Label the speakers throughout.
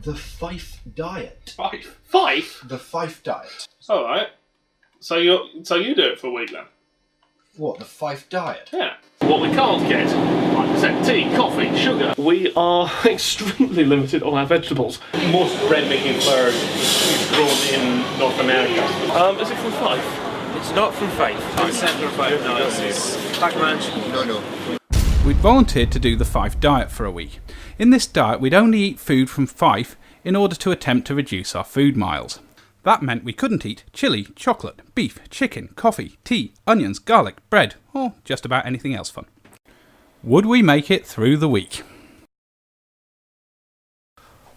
Speaker 1: The Fife Diet.
Speaker 2: Fife?
Speaker 1: The Fife Diet.
Speaker 2: Alright. So you do it for a week then?
Speaker 1: What, the Fife Diet?
Speaker 2: Yeah. What we can't get, like I said, tea, coffee, sugar. We are extremely limited on our vegetables.
Speaker 3: Most bread making flour is grown in North America.
Speaker 2: Is it from Fife?
Speaker 3: It's not from Fife. It's from Fife. No, it's Pac Ranch. No.
Speaker 4: We'd volunteered to do the Fife Diet for a week. In this diet, we'd only eat food from Fife in order to attempt to reduce our food miles. That meant we couldn't eat chili, chocolate, beef, chicken, coffee, tea, onions, garlic, bread, or just about anything else fun. Would we make it through the week?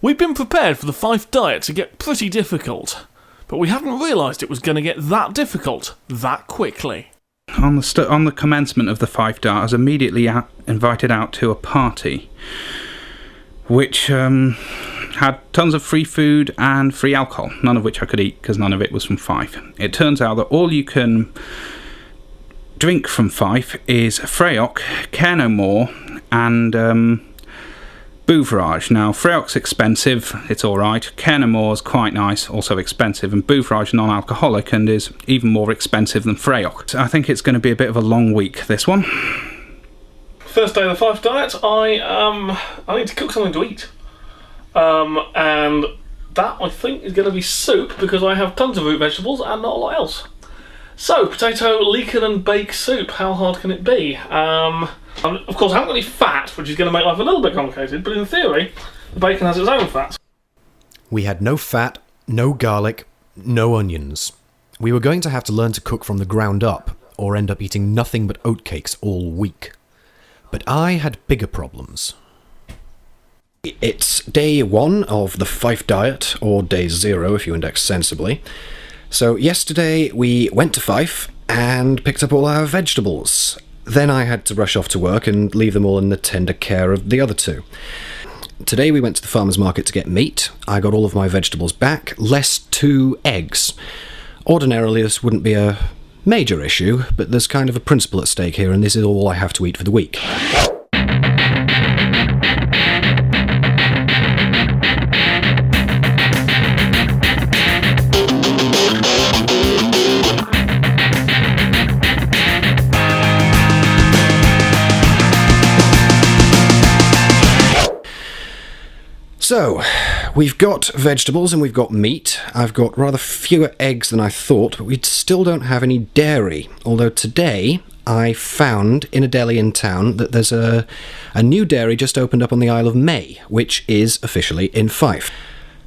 Speaker 2: We'd been prepared for the Fife Diet to get pretty difficult, but we hadn't realised it was going to get that difficult that quickly.
Speaker 4: On the commencement of the Fife Diet, I was immediately invited out to a party, which had tons of free food and free alcohol, none of which I could eat because none of it was from Fife. It turns out that all you can drink from Fife is Freoc, Care No More, and Bouvrage. Now, Freoc's expensive, it's alright. Care No More is quite nice, also expensive, and Bouvrage non-alcoholic and is even more expensive than Freoc. So I think it's going to be a bit of a long week, this one.
Speaker 2: First day of the Fife Diet, I need to cook something to eat. And that, I think, is going to be soup, because I have tons of root vegetables and not a lot else. So, potato, leeken and bake soup, how hard can it be? Of course, I haven't got any fat, which is going to make life a little bit complicated, but in theory, the bacon has its own fat.
Speaker 5: We had no fat, no garlic, no onions. We were going to have to learn to cook from the ground up, or end up eating nothing but oatcakes all week. But I had bigger problems.
Speaker 6: It's day 1 of the Fife Diet, or day 0 if you index sensibly. So yesterday we went to Fife and picked up all our vegetables. Then I had to rush off to work and leave them all in the tender care of the other two. Today we went to the farmer's market to get meat. I got all of my vegetables back, less 2 eggs. Ordinarily this wouldn't be a major issue, but there's kind of a principle at stake here, and this is all I have to eat for the week. So, we've got vegetables and we've got meat. I've got rather fewer eggs than I thought, but we still don't have any dairy. Although today, I found in a deli in town that there's a new dairy just opened up on the Isle of May, which is officially in Fife.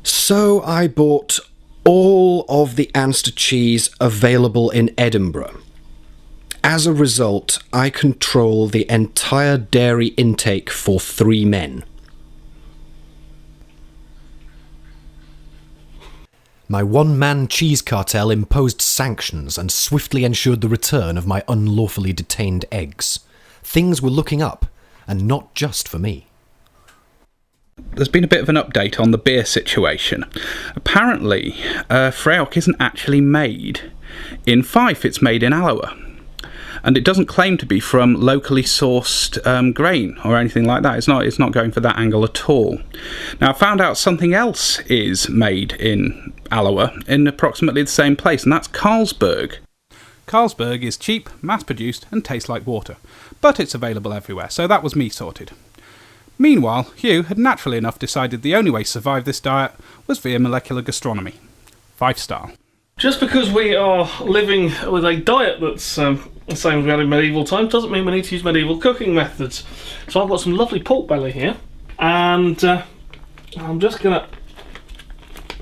Speaker 6: So I bought all of the Anster cheese available in Edinburgh. As a result, I control the entire dairy intake for 3 men.
Speaker 5: My one-man cheese cartel imposed sanctions and swiftly ensured the return of my unlawfully detained eggs. Things were looking up, and not just for me.
Speaker 4: There's been a bit of an update on the beer situation. Apparently, Freoc isn't actually made in Fife, it's made in Alloa. And it doesn't claim to be from locally sourced grain or anything like that. It's not going for that angle at all. Now, I found out something else is made in Alloa in approximately the same place, and that's Carlsberg. Carlsberg is cheap, mass-produced, and tastes like water, but it's available everywhere, so that was me sorted. Meanwhile, Hugh had naturally enough decided the only way to survive this diet was via molecular gastronomy. Fife style.
Speaker 2: Just because we are living with a diet that's the same as we had in medieval times doesn't mean we need to use medieval cooking methods. So I've got some lovely pork belly here, and I'm just going to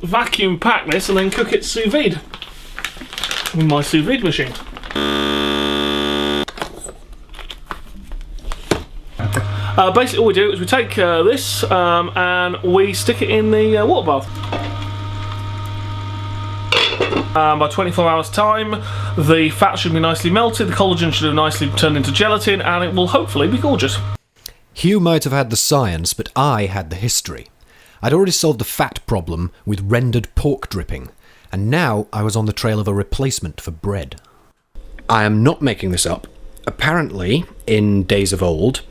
Speaker 2: vacuum pack this and then cook it sous vide in my sous vide machine. Basically all we do is we take this and we stick it in the water bath. By 24 hours time, the fat should be nicely melted, the collagen should have nicely turned into gelatin, and it will hopefully be gorgeous.
Speaker 5: Hugh might have had the science, but I had the history. I'd already solved the fat problem with rendered pork dripping, and now I was on the trail of a replacement for bread.
Speaker 6: I am not making this up. Apparently, in days of old,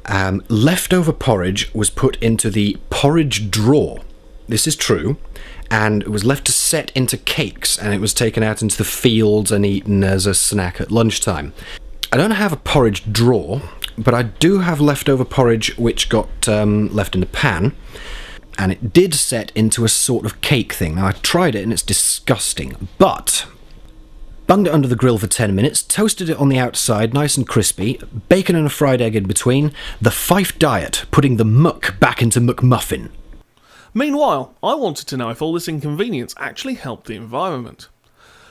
Speaker 6: Leftover porridge was put into the porridge drawer. This is true. And it was left to set into cakes, and it was taken out into the fields and eaten as a snack at lunchtime. I don't have a porridge drawer, but I do have leftover porridge which got left in the pan, and it did set into a sort of cake thing. Now, I tried it and it's disgusting, but bunged it under the grill for 10 minutes, toasted it on the outside nice and crispy, bacon and a fried egg in between. The Fife Diet, putting the muck back into McMuffin.
Speaker 2: Meanwhile, I wanted to know if all this inconvenience actually helped the environment.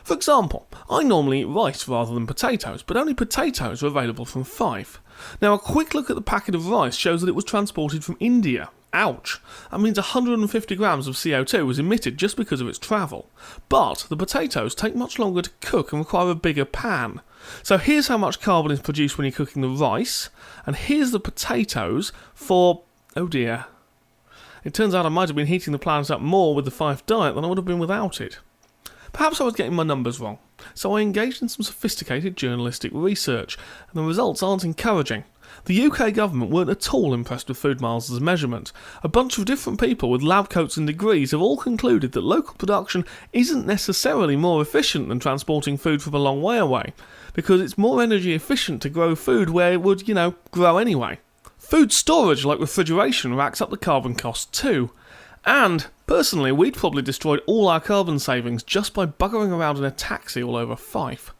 Speaker 2: For example, I normally eat rice rather than potatoes, but only potatoes are available from Fife. Now, a quick look at the packet of rice shows that it was transported from India. Ouch! That means 150 grams of CO2 was emitted just because of its travel. But the potatoes take much longer to cook and require a bigger pan. So here's how much carbon is produced when you're cooking the rice, and here's the potatoes for... oh dear. It turns out I might have been heating the planet up more with the Fife Diet than I would have been without it. Perhaps I was getting my numbers wrong, so I engaged in some sophisticated journalistic research, and the results aren't encouraging. The UK government weren't at all impressed with food miles as a measurement. A bunch of different people with lab coats and degrees have all concluded that local production isn't necessarily more efficient than transporting food from a long way away, because it's more energy efficient to grow food where it would, grow anyway. Food storage, like refrigeration, racks up the carbon cost too. And, personally, we'd probably destroyed all our carbon savings just by buggering around in a taxi all over Fife.